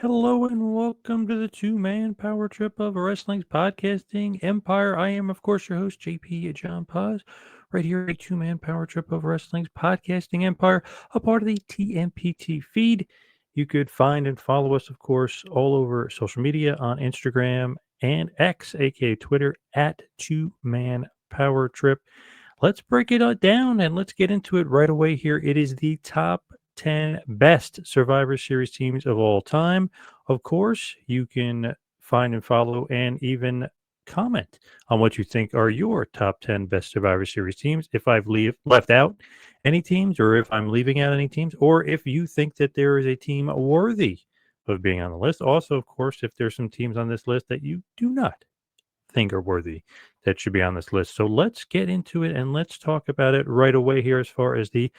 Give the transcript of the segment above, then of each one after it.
Hello and welcome to the two-man power trip of wrestling's podcasting empire. I am, of course, your host, JP John Poz, right here at a two-man power trip of wrestling's podcasting empire, a part of the TMPT feed. You could find and follow us, of course, all over social media on Instagram and X, aka Twitter, at two-man power trip. Let's break it down and let's get into it right away here. It is the top 10 best Survivor Series teams of all time. Of course, you can find and follow and even comment on what you think are your top 10 best Survivor Series teams. If I've left out any teams, or if I'm leaving out any teams, or if you think that there is a team worthy of being on the list. Also, of course, if there's some teams on this list that you do not think are worthy that should be on this list. So let's get into it and let's talk about it right away here as far as the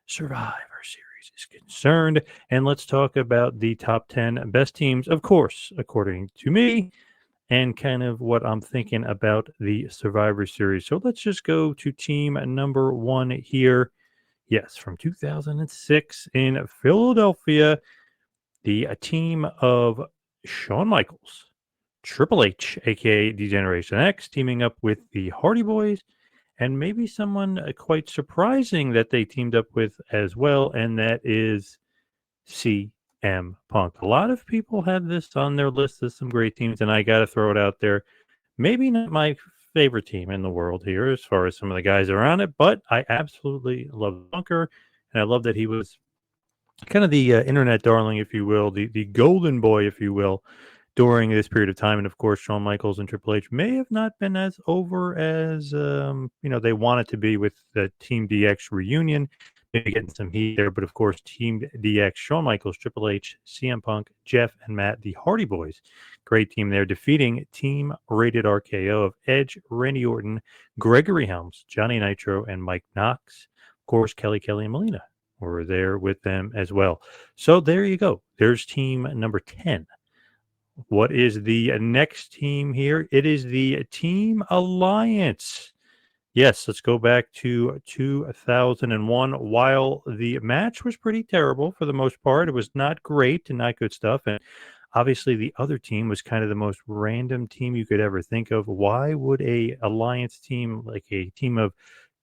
Survivor Series is concerned. And let's talk about the top 10 best teams, of course, according to me, and kind of what I'm thinking about the Survivor Series. So let's just go to team number one here. Yes, from 2006 in Philadelphia, the team of Shawn Michaels, Triple H, aka D-Generation X, teaming up with the Hardy Boys, and maybe someone quite surprising that they teamed up with as well, and that is CM Punk. A lot of people have this on their list as some great teams, and I got to throw it out there. Maybe not my favorite team in the world here as far as some of the guys around it, but I absolutely love Punker, and I love that he was kind of the internet darling, if you will, the golden boy, if you will, during this period of time. And of course, Shawn Michaels and Triple H may have not been as over as they wanted to be with the Team DX reunion. Maybe getting some heat there, but of course, Team DX, Shawn Michaels, Triple H, CM Punk, Jeff, and Matt, the Hardy Boys, great team there, defeating Team Rated RKO of Edge, Randy Orton, Gregory Helms, Johnny Nitro, and Mike Knox. Of course, Kelly, and Melina were there with them as well. So there you go. There's team number 10. What is the next team here? It is the Team Alliance. Yes, let's go back to 2001. While the match was pretty terrible for the most part, it was not great and not good stuff. And obviously, the other team was kind of the most random team you could ever think of. Why would a alliance team, like a team of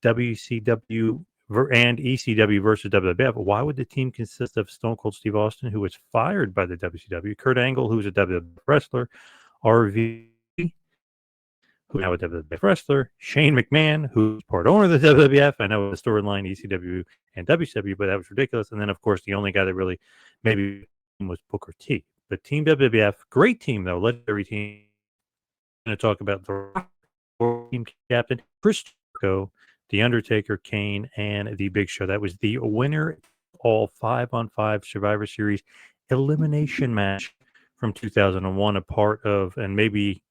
WCW and ECW versus WWF, why would the team consist of Stone Cold Steve Austin, who was fired by the WCW, Kurt Angle, who's a WWF wrestler, RV, who's now a WWF wrestler, Shane McMahon, who's part owner of the WWF. I know the storyline ECW and WCW, but that was ridiculous. And then, of course, the only guy that really maybe was Booker T. But Team WWF, great team, though, legendary team. I'm going to talk about the team captain, Chris Jericho, The Undertaker, Kane, and The Big Show. That was the winner all 5-on-5 Survivor Series elimination match from 2001, a part of, and maybe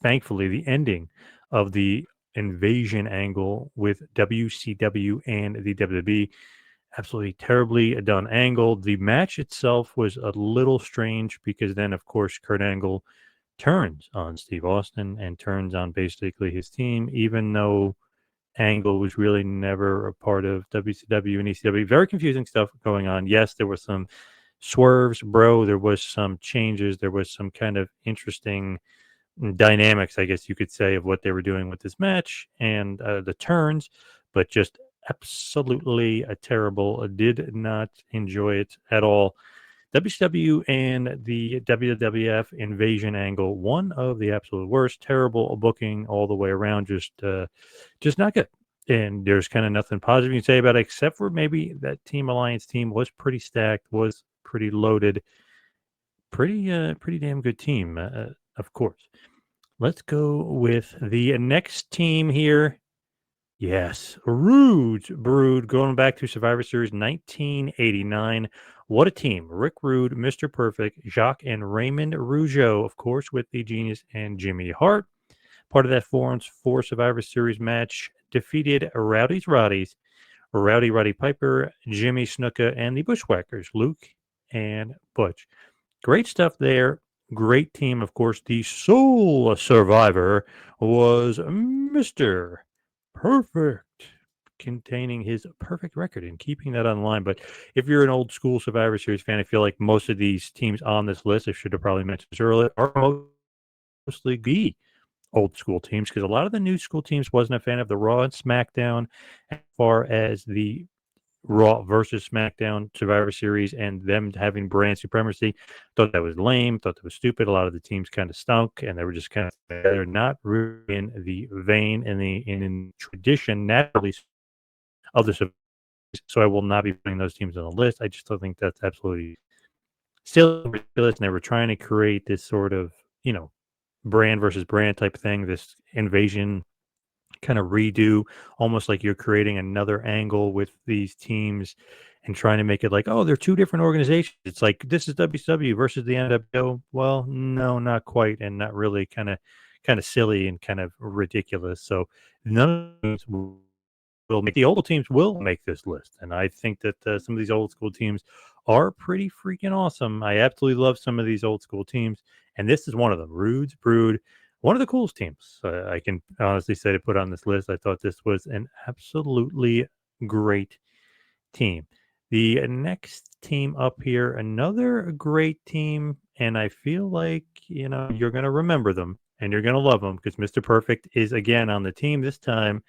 thankfully, the ending of the invasion angle with WCW and the WWE. Absolutely terribly done angle. The match itself was a little strange because then, of course, Kurt Angle turns on Steve Austin and turns on basically his team, even though Angle was really never a part of WCW and ECW. Very confusing stuff going on. Yes, there was some swerves, bro. There was some changes. There was some kind of interesting dynamics, I guess you could say, of what they were doing with this match and the turns, but just absolutely terrible. Did not enjoy it at all. WCW and the WWF invasion angle, one of the absolute worst. Terrible booking all the way around. Just not good. And there's kind of nothing positive you can say about it, except for maybe that Team Alliance team was pretty stacked, was pretty loaded, pretty damn good team, of course. Let's go with the next team here. Yes, Rude Brood, going back to Survivor Series 1989. What a team. Rick Rude, Mr. Perfect, Jacques and Raymond Rougeau, of course, with the Genius and Jimmy Hart. Part of that 4-on-4 Survivor Series match defeated Rowdy's Roddies, Rowdy Roddy Piper, Jimmy Snuka, and the Bushwhackers, Luke and Butch. Great stuff there. Great team. Of course, the sole survivor was Mr. Perfect. containing his perfect record and keeping that on line. But if you're an old school Survivor Series fan, I feel like most of these teams on this list, I should have probably mentioned this earlier, are mostly be old school teams, because a lot of the new school teams wasn't a fan of the Raw and SmackDown as far as the Raw versus SmackDown Survivor Series and them having brand supremacy. Thought that was lame, thought that was stupid. A lot of the teams kind of stunk, and they were just kind of, they're not really in the vein and in tradition naturally of the Survivor Series. So I will not be putting those teams on the list. I just don't think that's absolutely still ridiculous. And they were trying to create this sort of, brand versus brand type thing, this invasion kind of redo, almost like you're creating another angle with these teams and trying to make it like, oh, they're two different organizations. It's like, this is WCW versus the NWO. Well, no, not quite, and not really, kind of silly and kind of ridiculous. So none of these will make, the old teams will make this list, and I think that some of these old school teams are pretty freaking awesome. I absolutely love some of these old school teams, and this is one of them. Rude's Brood, one of the coolest teams I can honestly say to put on this list. I thought this was an absolutely great team. The next team up here, another great team, and I feel like you're going to remember them and you're going to love them, because Mr. Perfect is again on the team, this time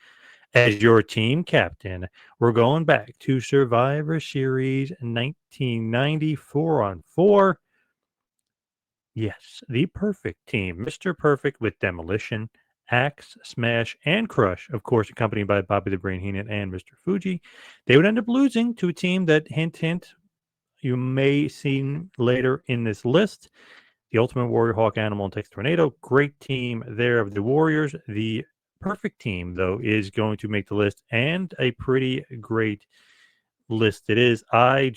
as your team captain. We're going back to Survivor Series 1994 on 4. Yes, the perfect team. Mr. Perfect with Demolition, Axe, Smash, and Crush, of course, accompanied by Bobby the Brain Heenan and Mr. Fuji. They would end up losing to a team that, hint, hint, you may see later in this list. The Ultimate Warrior, Hawk Animal, and Tex Tornado. Great team there of the Warriors. The perfect team, though, is going to make the list, and a pretty great list it is. I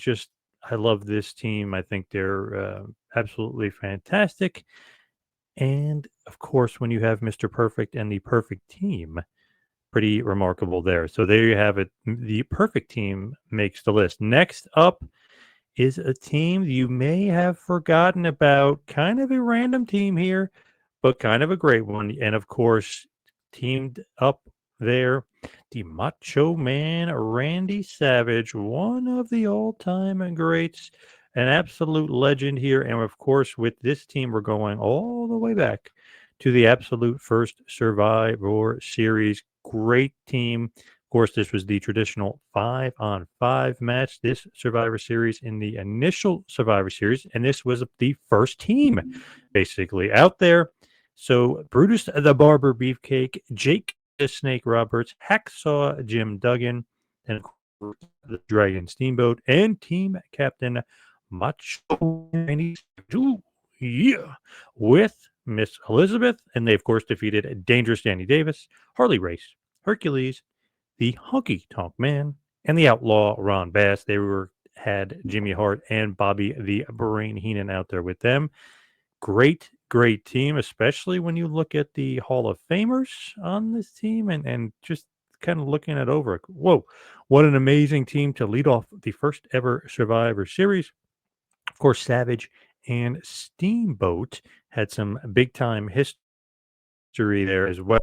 love this team. I think they're absolutely fantastic. And of course, when you have Mr. Perfect and the perfect team, pretty remarkable there. So there you have it. The perfect team makes the list. Next up is a team you may have forgotten about. Kind of a random team here, but kind of a great one. And of course, teamed up there, the Macho Man, Randy Savage, one of the all-time greats, an absolute legend here. And of course, with this team, we're going all the way back to the absolute first Survivor Series. Great team. Of course, this was the traditional 5-on-5 match, this Survivor Series in the initial Survivor Series. And this was the first team basically out there. So Brutus the Barber Beefcake, Jake the Snake Roberts, Hacksaw Jim Duggan, and of course, the Dragon Steamboat, and team captain Macho Man, with Miss Elizabeth. And they, of course, defeated Dangerous Danny Davis, Harley Race, Hercules, the Honky Tonk Man, and the Outlaw Ron Bass. They had Jimmy Hart and Bobby the Brain Heenan out there with them. Great team, especially when you look at the Hall of Famers on this team and just kind of looking it over. Whoa, what an amazing team to lead off the first ever Survivor Series. Of course, Savage and Steamboat had some big time history there as well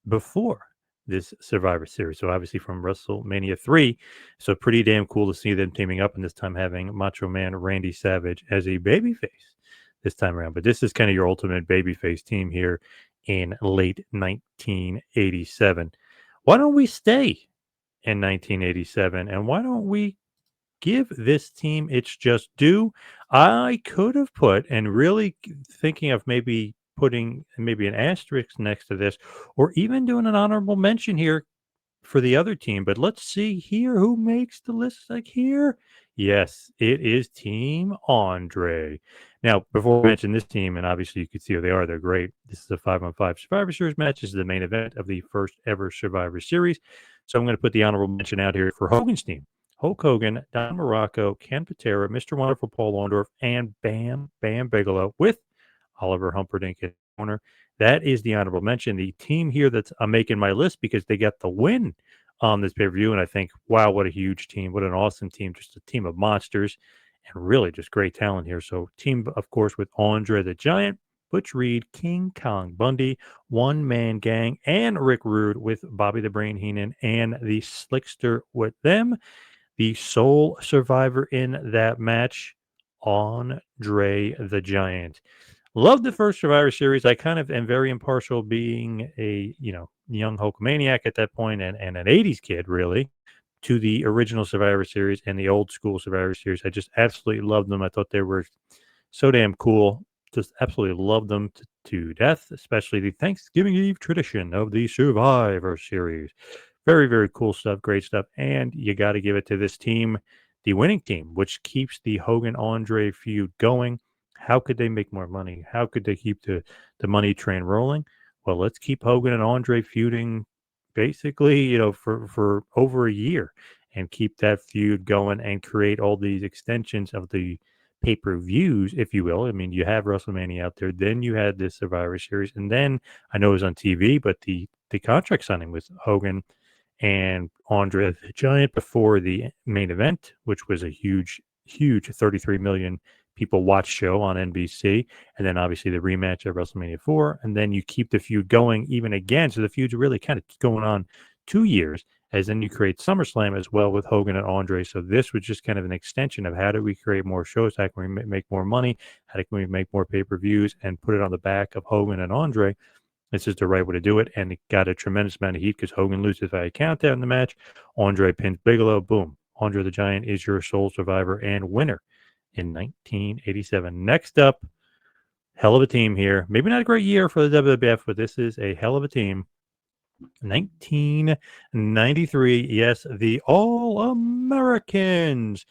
before this Survivor Series. So obviously from WrestleMania 3. So pretty damn cool to see them teaming up, and this time having Macho Man Randy Savage as a babyface this time around. But this is kind of your ultimate babyface team here in late 1987. Why don't we stay in 1987, and why don't we give this team its just due? I could have put, and really thinking of maybe putting maybe an asterisk next to this, or even doing an honorable mention here for the other team. But let's see here who makes the list. Like here, yes, it is Team Andre. Now, before we mention this team, and obviously you can see who they are, they're great. This is a 5-on-5 Survivor Series match. This is the main event of the first ever Survivor Series. So I'm going to put the honorable mention out here for Hogan's team. Hulk Hogan, Don Morocco, Ken Patera, Mr. Wonderful Paul Orndorff, and Bam Bam Bigelow with Oliver Humperdinck in the corner. That is the honorable mention. The team here that's I'm making my list because they got the win on this pay-per-view, and I think, wow, what a huge team. What an awesome team. Just a team of monsters and really just great talent here. So team, of course, with Andre the Giant, Butch Reed, King Kong Bundy, One Man Gang, and Rick Rude with Bobby the Brain Heenan and the Slickster with them. The sole survivor in that match, Andre the Giant. Loved the first Survivor Series. I kind of am very impartial, being a young Hulkamaniac at that point and an '80s kid, really, to the original Survivor Series and the old school Survivor Series. I just absolutely loved them. I thought they were so damn cool. Just absolutely loved them to death, especially the Thanksgiving Eve tradition of the Survivor Series. Very, very cool stuff, great stuff. And you got to give it to this team, the winning team, which keeps the Hogan Andre feud going. How could they make more money? How could they keep the money train rolling? Well, let's keep Hogan and Andre feuding basically, for over a year and keep that feud going and create all these extensions of the pay-per-views, if you will. I mean, you have WrestleMania out there, then you had this Survivor Series, and then I know it was on TV, but the contract signing with Hogan and Andre the Giant before the main event, which was a huge, huge 33 million people watch show on NBC, and then obviously the rematch at WrestleMania 4, and then you keep the feud going even again. So the feud's really kind of going on 2 years, as then you create SummerSlam as well with Hogan and Andre. So this was just kind of an extension of how do we create more shows, how can we make more money, how can we make more pay-per-views and put it on the back of Hogan and Andre. This is the right way to do it, and it got a tremendous amount of heat because Hogan loses by a countdown in the match. Andre pins Bigelow. Boom. Andre the Giant is your sole survivor and winner in 1987. Next up, hell of a team here. Maybe not a great year for the WWF, but this is a hell of a team. 1993, yes, the All-Americans.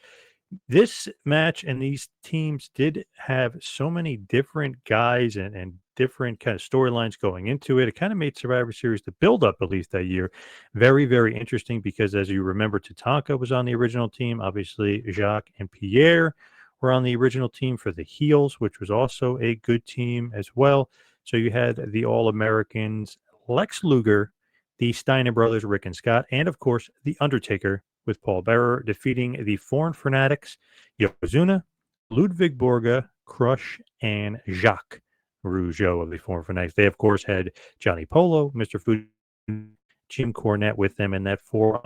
This match and these teams did have so many different guys and different kind of storylines going into it. It kind of made Survivor Series, the build up at least that year, very, very interesting because as you remember, Tatanka was on the original team. Obviously, Jacques and Pierre were on the original team for the Heels, which was also a good team as well. So you had the All-Americans, Lex Luger, the Steiner brothers, Rick and Scott, and of course, The Undertaker with Paul Bearer defeating the Foreign Fanatics, Yokozuna, Ludwig Borga, Crush, and Jacques Rougeau of the Foreign Fanatics. They, of course, had Johnny Polo, Mr. Fuji, Jim Cornette with them in that four.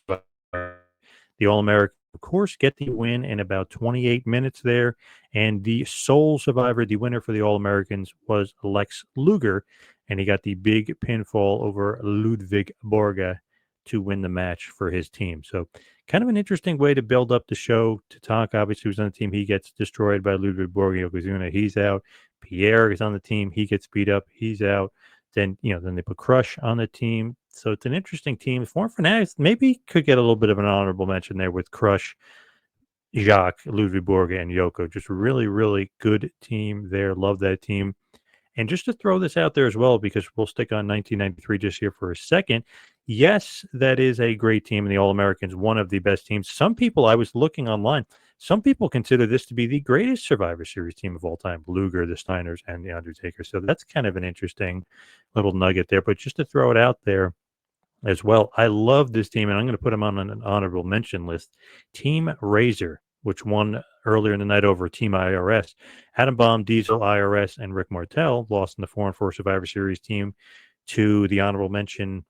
The All-American, of course, get the win in about 28 minutes there. And the sole survivor, the winner for the All-Americans, was Lex Luger. And he got the big pinfall over Ludwig Borga to win the match for his team. So kind of an interesting way to build up the show. Tatanka obviously was on the team. He gets destroyed by Ludwig Borga. Yokozuna, he's out. Pierre is on the team. He gets beat up. He's out. Then they put Crush on the team. So it's an interesting team. Foreign Fanatics maybe could get a little bit of an honorable mention there with Crush, Jacques, Ludwig Borga, and Yoko. Just really, really good team there. Love that team. And just to throw this out there as well, because we'll stick on 1993 just here for a second. Yes, that is a great team, and the All-Americans, one of the best teams. Some people, I was looking online, some people consider this to be the greatest Survivor Series team of all time, Luger, the Steiners, and the Undertaker. So that's kind of an interesting little nugget there. But just to throw it out there as well, I love this team, and I'm going to put them on an honorable mention list. Team Razor, which won earlier in the night over Team IRS. Adam Bomb, Diesel, IRS, and Rick Martel lost in the 4-4 Survivor Series team to the honorable mention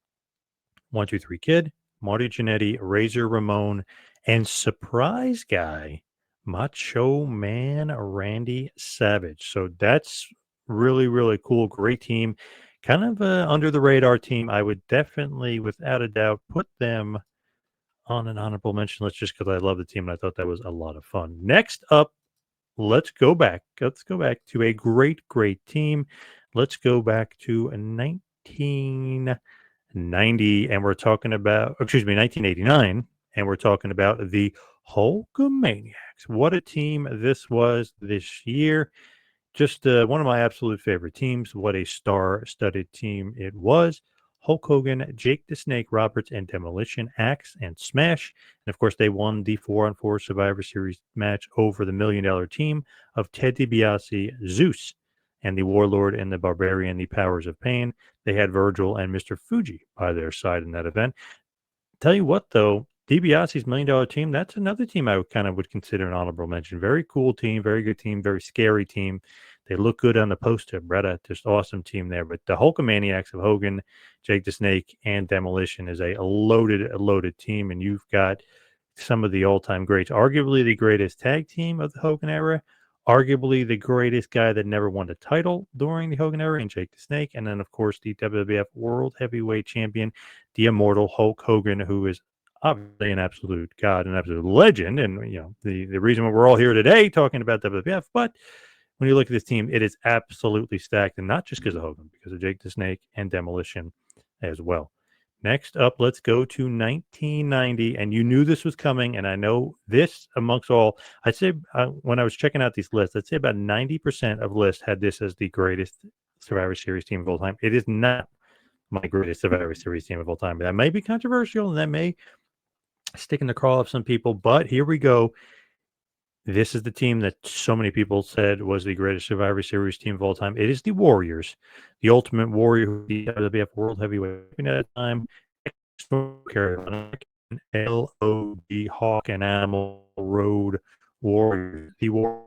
1-2-3 Kid, Marty Jannetty, Razor Ramon, and surprise guy, Macho Man Randy Savage. So that's really, really cool. Great team. Kind of under the radar team. I would definitely, without a doubt, put them on an honorable mention list just because I love the team and I thought that was a lot of fun. Next up, let's go back. Let's go back to a great, great team. Let's go back to 1990, and we're talking about, 1989, and we're talking about the Hulkamaniacs. What a team this was this year. Just one of my absolute favorite teams. What a star-studded team it was. Hulk Hogan, Jake the Snake Roberts, and Demolition Axe and Smash. And of course, they won the 4-on-4 Survivor Series match over the $1 Million team of Ted DiBiase, Zeus, and the Warlord and the Barbarian, the Powers of Pain. They had Virgil and Mr. Fuji by their side in that event. Tell you what, though, DiBiase's $1 Million team, that's another team I would consider an honorable mention. Very cool team, very good team, very scary team They look good on the poster, Bretta. Just awesome team there. But the Hulkamaniacs of Hogan, Jake the Snake, and Demolition is a loaded team, and you've got some of the all-time greats, arguably the greatest tag team of the Hogan era, arguably the greatest guy that never won the title during the Hogan era, and Jake the Snake, and then of course the WWF World Heavyweight Champion, the immortal Hulk Hogan, who is obviously an absolute god, an absolute legend, and the reason we're all here today talking about WWF. But when you look at this team, it is absolutely stacked, and not just because of Hogan, because of Jake the Snake and Demolition as well. Next up, let's go to 1990, and you knew this was coming, and I know this amongst all. I'd say when I was checking out these lists, I'd say about 90% of lists had this as the greatest Survivor Series team of all time. It is not my greatest Survivor Series team of all time. That may be controversial, and that may stick in the craw of some people, but here we go. This is the team that so many people said was the greatest Survivor Series team of all time. It is the Warriors, the Ultimate Warrior, the WWF World Heavyweight Champion at the time, LOD Hawk and Animal Road Warriors. The Warriors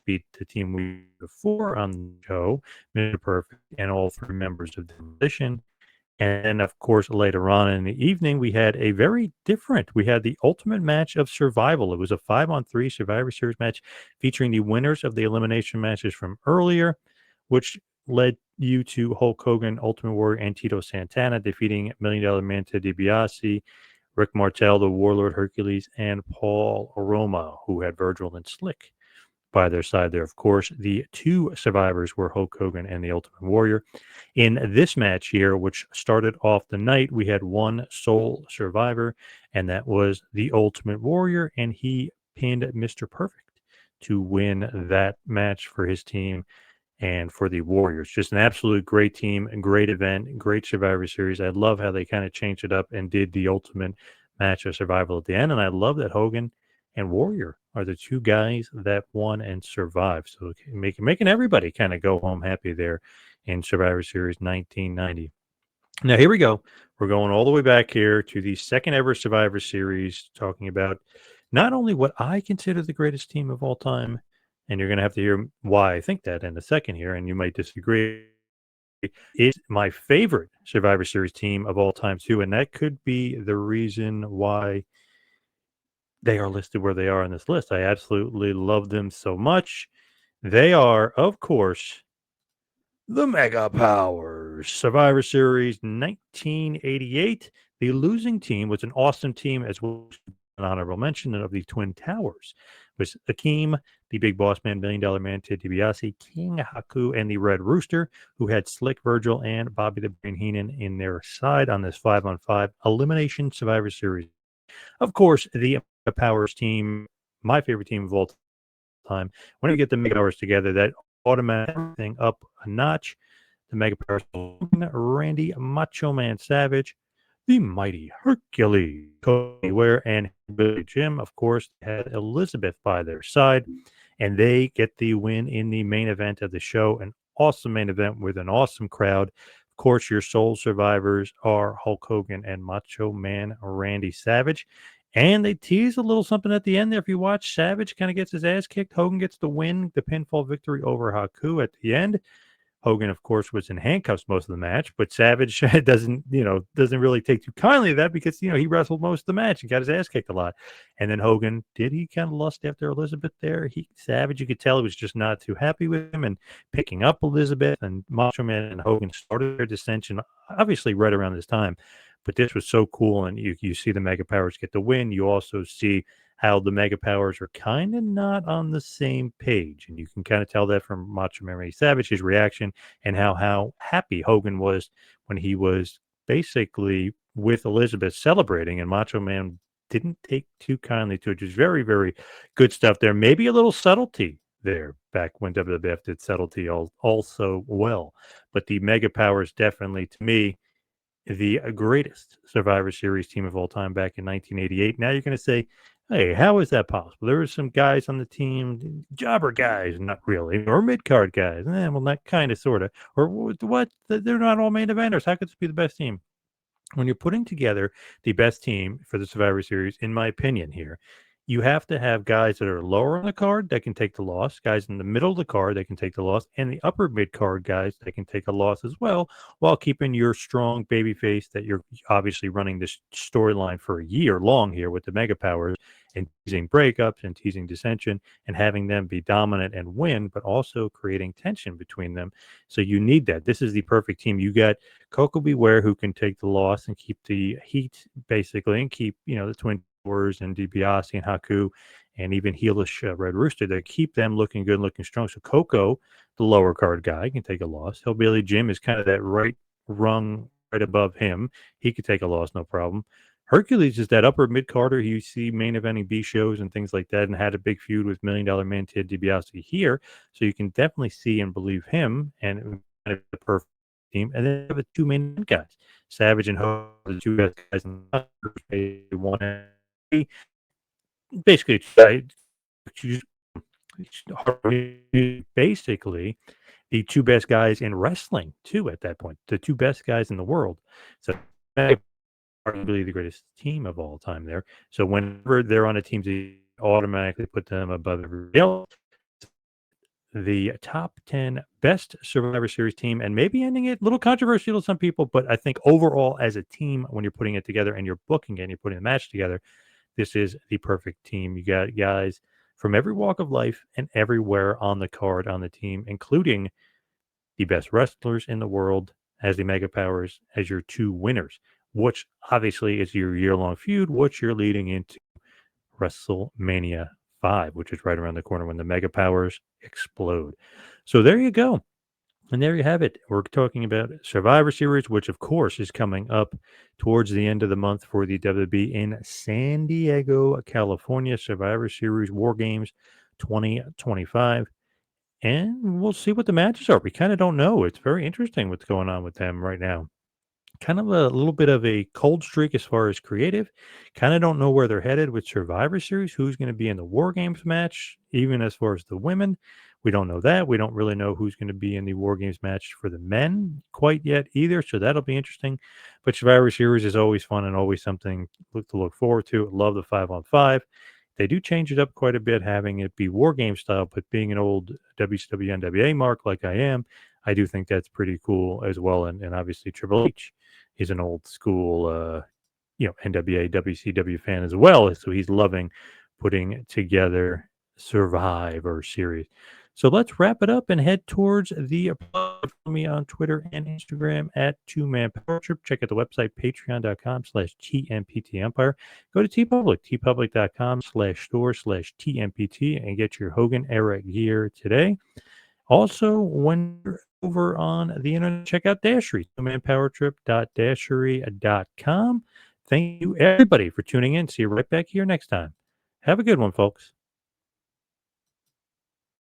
beat the team we before on the show, Mr. Perfect, and all three members of the Demolition. And then, of course, later on in the evening, we had a very different. We had the ultimate match of survival. It was a 5-on-3 Survivor Series match featuring the winners of the elimination matches from earlier, which led you to Hulk Hogan, Ultimate Warrior, and Tito Santana defeating $1 Million Man Ted DiBiase, Rick Martel, the Warlord Hercules, and Paul Roma, who had Virgil and Slick by their side there. Of course, the two survivors were Hulk Hogan and the Ultimate Warrior. In this match here, which started off the night, we had one sole survivor, and that was the Ultimate Warrior, and he pinned Mr. Perfect to win that match for his team and for the Warriors. Just an absolute great team, a great event, great Survivor Series. I love how they kind of changed it up and did the ultimate match of survival at the end, and I love that Hogan and Warrior are the two guys that won and survived. So making everybody kind of go home happy there in Survivor Series 1990. Now, here we go. We're going all the way back here to the second ever Survivor Series, talking about not only what I consider the greatest team of all time, and you're going to have to hear why I think that in a second here, and you might disagree, is my favorite Survivor Series team of all time, too. And that could be the reason why they are listed where they are on this list. I absolutely love them so much. They are, of course, the Mega Powers. Survivor Series 1988. The losing team was an awesome team, as well as an honorable mention of the Twin Towers. It was Akeem, the Big Boss Man, $1 Million Man, Ted DiBiase, King Haku, and the Red Rooster, who had Slick, Virgil, and Bobby the Brain Heenan in their side on this 5-on-5 Elimination Survivor Series. Of course, the Powers team, my favorite team of all time. When you get the Mega Powers together, that automatic everything up a notch. The Mega Powers, Randy Macho Man Savage, the mighty Hercules, Cody Ware, and Billy Jim, of course, had Elizabeth by their side, and they get the win in the main event of the show. An awesome main event with an awesome crowd. Of course, your sole survivors are Hulk Hogan and Macho Man Randy Savage. And they tease a little something at the end there. If you watch, Savage kind of gets his ass kicked. Hogan gets the win, the pinfall victory over Haku at the end. Hogan, of course, was in handcuffs most of the match, but Savage doesn't really take too kindly to that because, he wrestled most of the match and got his ass kicked a lot. And then Hogan, did he kind of lust after Elizabeth there? Savage, you could tell he was just not too happy with him and picking up Elizabeth, and Macho Man and Hogan started their dissension, obviously right around this time. But this was so cool, and you see the Mega Powers get the win. You also see how the Mega Powers are kind of not on the same page, and you can kind of tell that from Macho Man Randy Savage, his reaction, and how happy Hogan was when he was basically with Elizabeth celebrating, and Macho Man didn't take too kindly to it. Just very, very good stuff there. Maybe a little subtlety there back when WWF did subtlety also well, but the Mega Powers definitely, to me, the greatest Survivor Series team of all time back in 1988. Now you're going to say, hey, how is that possible? There were some guys on the team, jobber guys, not really, or mid-card guys. Well, not kind of, sort of. Or what? They're not all main eventers. How could this be the best team? When you're putting together the best team for the Survivor Series, in my opinion here, you have to have guys that are lower on the card that can take the loss, guys in the middle of the card that can take the loss, and the upper mid card guys that can take a loss as well, while keeping your strong baby face that you're obviously running this storyline for a year long here with the mega powers and teasing breakups and teasing dissension and having them be dominant and win, but also creating tension between them. So you need that. This is the perfect team. You got Coco Beware who can take the loss and keep the heat basically and keep, the Twin Towers and DiBiase and Haku and even heelish Red Rooster that keep them looking good, looking strong. So Coco, the lower card guy, can take a loss. Hillbilly Jim is kind of that right rung right above him. He could take a loss, no problem. Hercules is that upper mid carder you see main eventing B shows and things like that, and had a big feud with $1 Million Man Ted DiBiase here. So you can definitely see and believe him, and kind of the perfect team. And then you have the two main guys, Savage and Hogan, the two best guys in the one. Basically, basically the two best guys in wrestling too at that point, the two best guys in the world. So arguably the greatest team of all time there. So whenever they're on a team, they automatically put them above everybody else. The top 10 best Survivor Series team, and maybe ending it a little controversial to some people, but I think overall as a team, when you're putting it together and you're booking it and you're putting the match together, this is the perfect team. You got guys from every walk of life and everywhere on the card on the team, including the best wrestlers in the world as the Mega Powers as your two winners, which obviously is your year-long feud, which you're leading into WrestleMania 5, which is right around the corner when the Mega Powers explode. So there you go. And there you have it. We're talking about Survivor Series, which of course is coming up towards the end of the month for the WWE in San Diego, California. Survivor Series War Games 2025. And we'll see what the matches are. We kind of don't know. It's very interesting what's going on with them right now. Kind of a little bit of a cold streak as far as creative. Kind of don't know where they're headed with Survivor Series, who's going to be in the War Games match, even as far as the women. We don't know that. We don't really know who's going to be in the War Games match for the men quite yet either. So that'll be interesting. But Survivor Series is always fun and always something to look forward to. Love the 5-on-5. They do change it up quite a bit, having it be War Game style, but being an old WCW NWA mark like I am, I do think that's pretty cool as well. And obviously Triple H is an old school, NWA, WCW fan as well. So he's loving putting together Survivor Series. So let's wrap it up and head towards the follow me on Twitter and Instagram at 2Man Power Trip. Check out the website, patreon.com/TMPT Empire. Go to TeePublic, tpublic.com/store/TMPT and get your Hogan era gear today. Also, when you're over on the internet, check out Dashery, 2manpowertrip.dashery.com. Thank you, everybody, for tuning in. See you right back here next time. Have a good one, folks.